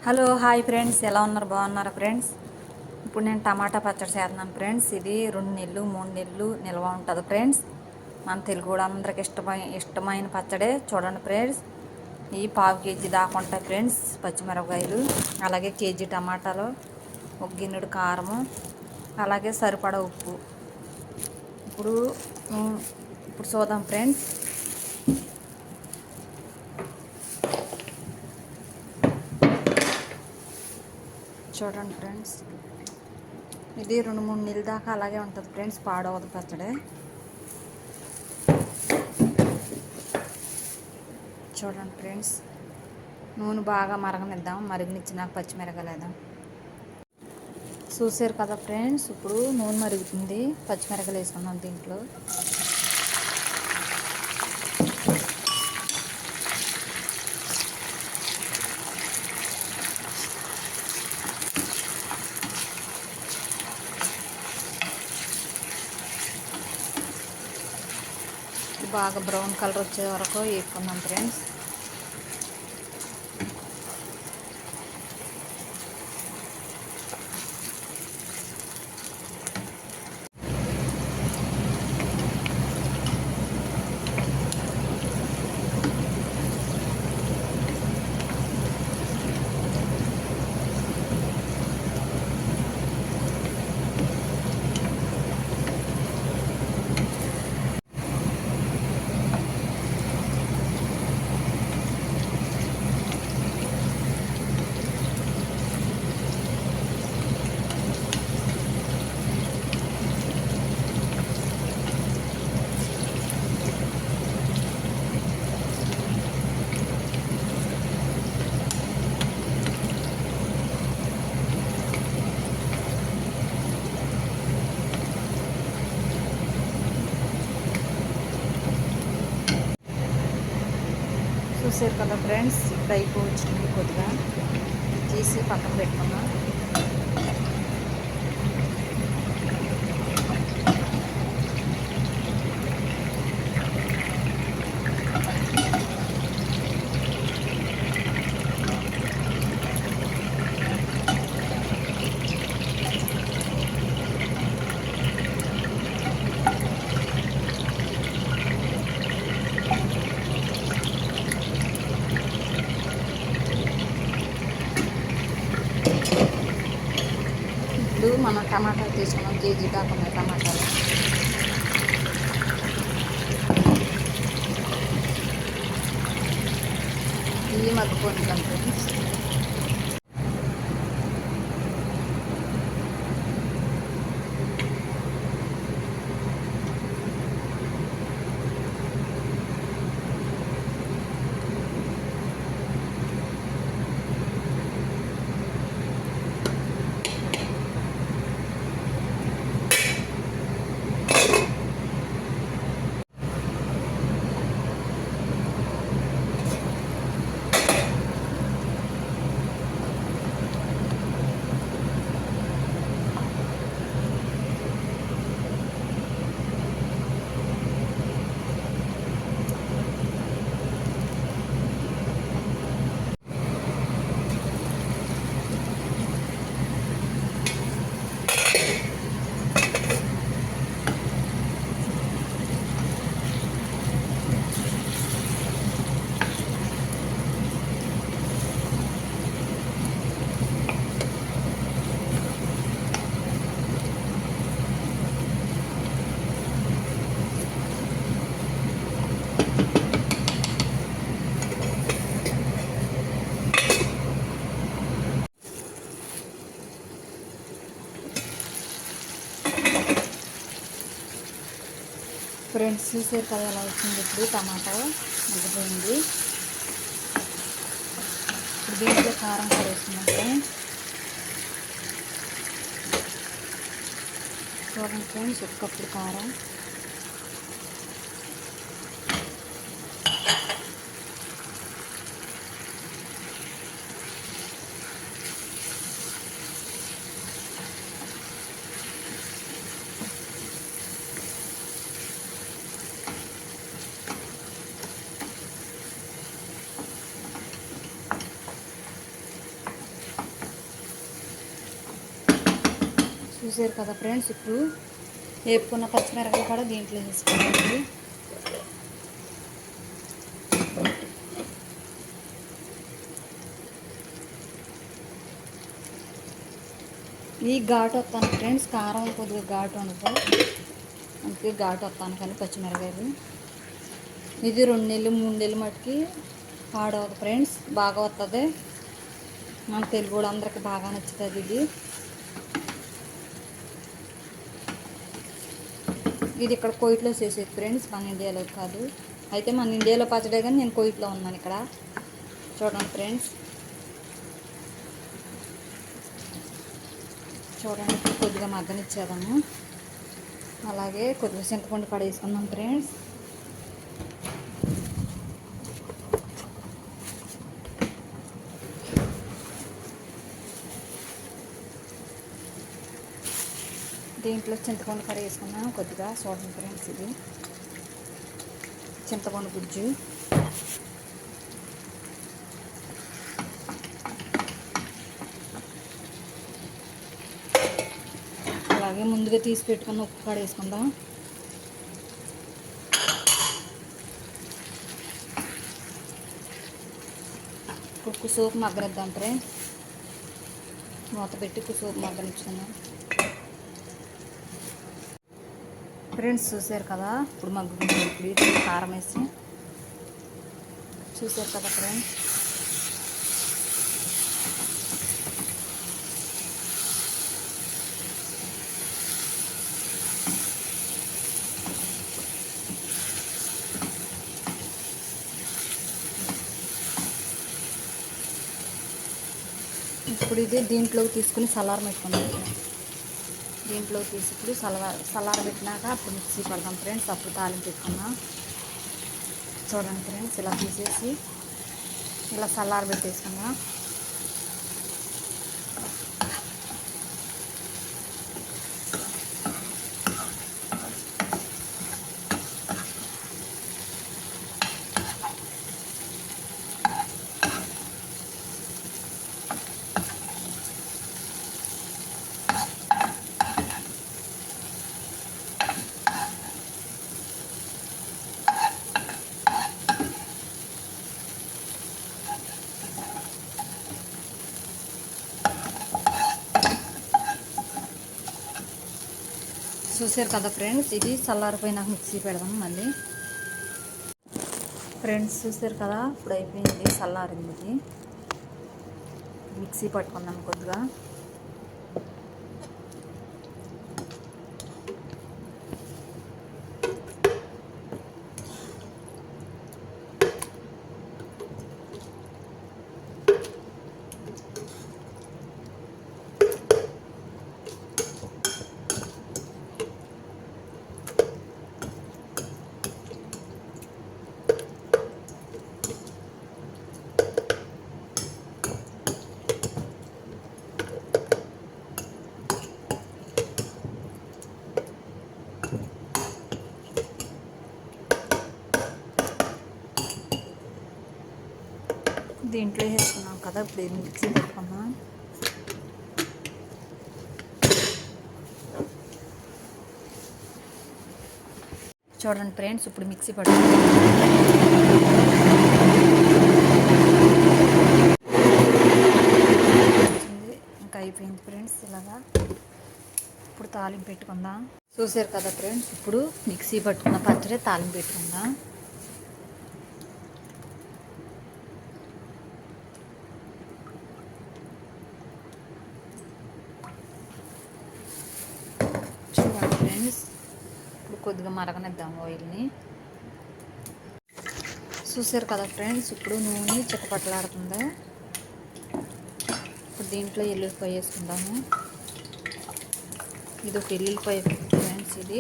Hello hi friends, ఎలా ఉన్నారు? బాగున్నారా ఫ్రెండ్స్? ఇప్పుడు నేను టమాటా పచ్చడి చేస్తున్నాను ఫ్రెండ్స్. ఇది 2 నెలలు 3 నెలలు నిల్వ ఉంటుంది ఫ్రెండ్స్. మన తెలుగు కూడా అందరికి ఇష్టమైన పచ్చడే. చూడండి ఫ్రెండ్స్, ఈ పావు కేజీ దాకా ఉంటాయి ఫ్రెండ్స్ పచ్చిమిరపకాయలు, అలాగే కేజీ టమాటాలు, ఒక గిన్నెడు కారము, అలాగే సరిపడా ఉప్పు. ఇప్పుడు ఇప్పుడు చూద్దాం ఫ్రెండ్స్. చూడండి ఫ్రెండ్స్, ఇది 2-3 నెలల దాకా అలాగే ఉంటుంది ఫ్రెండ్స్, పాడవదు పచ్చడి. చూడండి ఫ్రెండ్స్, నూనె బాగా మరగనిద్దాం. మరిగనిచ్చినాక పచ్చిమిరపకాయలు వేద్దాం. చూసారు కదా ఫ్రెండ్స్, ఇప్పుడు నూనె మరుగుతుంది. పచ్చిమిరపకాయలు వేసుకున్నాం దీంట్లో. బాగా బ్రౌన్ కలర్ వచ్చే వరకు వేసుకుందాం ఫ్రెండ్స్. చూసారు కదా ఫ్రెండ్స్, ఇప్పుడు అయిపోవచ్చింది. కొద్దిగా తీసి పక్కన పెట్టుకున్నాం. ఇప్పుడు మనం టమాటాలు తీసుకున్నాం, కేజీ దాకా ఉన్నాయి టమాటాలు. ఇవి మగ్గిపోతుంటాం ఫ్రెండ్స్. ఫ్రెండ్స్ చూసారు కదా ఎలా వచ్చింది. ఇప్పుడు టమాటా మగ్గిపోయింది. ఇప్పుడు దీంట్లో కారం కూడా వేసుకున్నాం ఫ్రెండ్స్. చూడండి ఫ్రెండ్స్, ఒక కప్పుడు కారం, చూసారు కదా ఫ్రెండ్స్, ఇప్పుడు వేపుకున్న పచ్చిమిరపకాయలు కూడా దీంట్లో వేసుకోవాలి. ఈ ఘాటు వస్తాను ఫ్రెండ్స్, కారం కొద్దిగా ఘాటు ఉండదు, అందుకే ఘాటు వస్తాను కానీ పచ్చిమిరపకాయలు. ఇది 2 నెలలు 3 నెలలు మట్టుకి పాడవదు ఫ్రెండ్స్, బాగా వస్తుంది. మన తెలుగు అందరికి బాగా నచ్చుతుంది ఇది. ఇది ఇక్కడ కోయిట్లో చేసేది ఫ్రెండ్స్, మన ఇండియాలో కాదు. అయితే మన ఇండియాలో పచ్చడే కానీ నేను కోయిట్లో ఉన్నాను ఇక్కడ. చూడండి ఫ్రెండ్స్, చూడండి కొద్దిగా మగ్గనిచ్చేదాము. అలాగే కొద్దిగా చింతపండు కూడా వేసుకుందాం ఫ్రెండ్స్. దీంట్లో చింతపండు కర్రీ వేసుకున్నాం కొద్దిగా. చూడండి ఫ్రెండ్స్, ఇది చింతపండు గుజ్జు. అలాగే ముందుగా తీసి పెట్టుకున్న ఉప్పు కాడ వేసుకుందాం. ఇప్పుడు కుసోపు మగ్గనిద్దాం ఫ్రెండ్స్, మూత పెట్టి కుసోపు మగ్గనిచ్చుకుందాం. ఫ్రెండ్స్ చూసారు కదా, ఇప్పుడు మగ్గుతుంది. ఇప్పుడు కారం వేసి చూసారు కదా ఫ్రెండ్స్. ఇప్పుడు ఇది దీంట్లోకి తీసుకుని సలార్ పెట్టుకున్నాం. దీంట్లో తీసి ఇప్పుడు సలార్ పెట్టినాక అప్పుడు మిక్సీ పడదాం ఫ్రెండ్స్, అప్పుడు తాలింపు పెట్టుకున్నాం. చూడండి ఫ్రెండ్స్, ఇలా తీసేసి ఇలా సలార్ పెట్టేసుకున్నాం. చూసారు కదా ఫ్రెండ్స్, ఇది చల్లారిపోయినాక మిక్సీ పెడదాం మళ్ళీ. ఫ్రెండ్స్ చూసారు కదా, ఇప్పుడు అయిపోయింది, చల్లారింది. ఇది మిక్సీ పట్టుకుందాం కొద్దిగా. దీంట్లో వేసుకున్నాం కదా, ఇప్పుడు మిక్సీ పెట్టుకున్నాం. చూడండి ఫ్రెండ్స్, ఇప్పుడు మిక్సీ పట్టుకున్నాం. ఇంకా అయిపోయింది ఫ్రెండ్స్ ఇలాగా. ఇప్పుడు తాలింపు పెట్టుకుందాం. చూసారు కదా ఫ్రెండ్స్, ఇప్పుడు మిక్సీ పట్టుకున్న పచ్చడి తాలింపు పెట్టుకుందాం. చూడండి ఫ్రెండ్స్, ఇప్పుడు కొద్దిగా మరగనిద్దాం ఆయిల్ని. చూసారు కదా ఫ్రెండ్స్, ఇప్పుడు నూనె చిక్కపట్లాడుతుంది. ఇప్పుడు దీంట్లో ఎల్లుల్లిపాయ వేసుకుందాము. ఇది ఒక ఎల్లుల్లిపాయ ఫ్రెండ్స్, ఇది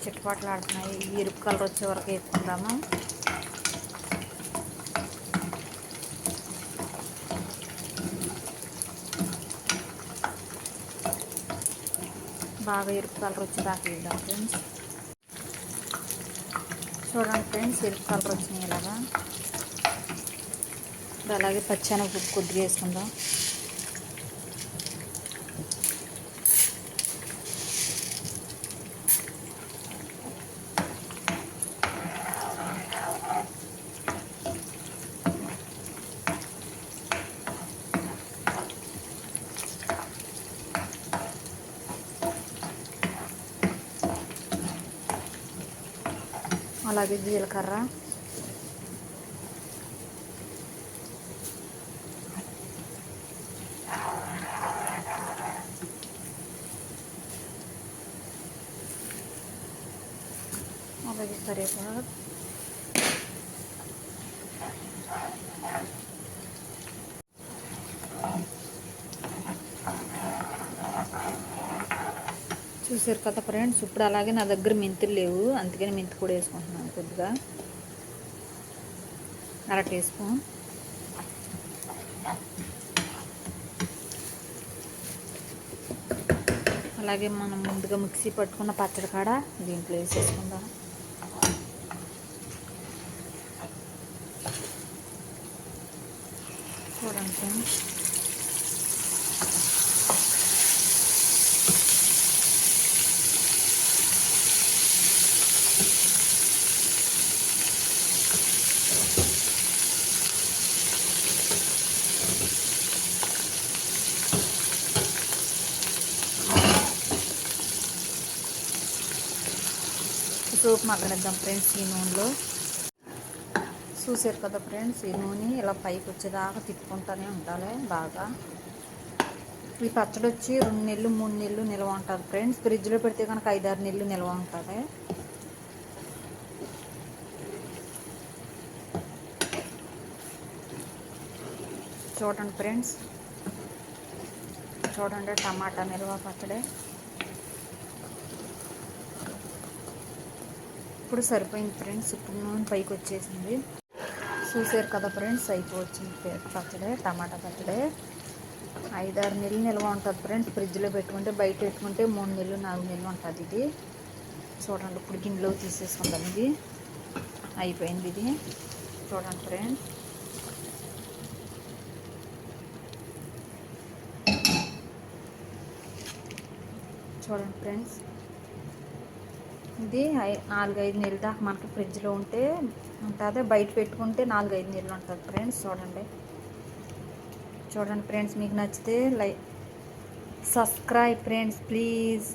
చిక్కపట్లాడుతున్నాయి. ఈ ఎరుపు కలర్ వచ్చే వరకు వేసుకుందాము. బాగా ఎరుపు కలర్ వచ్చేదాకా వేద్దాం ఫ్రెండ్స్. చూడండి ఫ్రెండ్స్, ఎరుపు కలర్ వచ్చినాయి ఇలాగా. ఇప్పుడు అలాగే పచ్చెనగపప్పు కొద్దిగా వేసుకుందాం. అలాగే జీలకర్ర, అలాగే కరివేపాకు, చూసారు కదా ఫ్రెండ్స్. ఇప్పుడు అలాగే నా దగ్గర మెంతులు లేవు, అందుకని మెంతి కూడా వేసుకుంటున్నాను కొద్దిగా, 1/2 టీ స్పూన్. అలాగే మనం ముందుగా మిక్సీ పట్టుకున్న పచ్చడి కాడ దీంట్లో వేసేసుకుందాం. చూడండి ఫ్రెండ్స్, సోపు మగ్గనిద్దాం ఫ్రెండ్స్ ఈ నూనెలో. చూసారు కదా ఫ్రెండ్స్, ఈ నూనె ఇలా పైకి వచ్చేదాకా తిప్పుకుంటూనే ఉండాలి బాగా. ఈ పచ్చడి వచ్చి 2 నెలలు 3 నెలలు నిల్వ ఉంటుంది ఫ్రెండ్స్. ఫ్రిడ్జ్లో పెడితే కనుక 5-6 నెలలు నిల్వ ఉంటుంది. చూడండి ఫ్రెండ్స్, చూడండి టమాటా నిల్వ పచ్చడి ఇప్పుడు సరిపోయింది ఫ్రెండ్స్. ఇప్పుడు నూనె పైకి వచ్చేసింది. చూసారు కదా ఫ్రెండ్స్, అయిపోవచ్చింది పచ్చడి, టమాటా పచ్చడి. 5-6 నెలలు నిల్వ ఉంటుంది ఫ్రెండ్స్. ఫ్రిడ్జ్లో పెట్టుకుంటే, బయట పెట్టుకుంటే 3 నెలలు 4 నెలలు ఉంటుంది ఇది. చూడండి, ఇప్పుడు గిన్నెలో తీసేసుకుందాం. ఇది అయిపోయింది. ఇది చూడండి ఫ్రెండ్స్, చూడండి ఫ్రెండ్స్, ఇది 4-5 నెలల దాకా మనకి ఫ్రిడ్జ్లో ఉంటే ఉంటుంది, బయట పెట్టుకుంటే 4-5 నెలలు ఉంటుంది ఫ్రెండ్స్. చూడండి చూడండి ఫ్రెండ్స్, మీకు నచ్చితే సబ్స్క్రైబ్ ఫ్రెండ్స్ ప్లీజ్.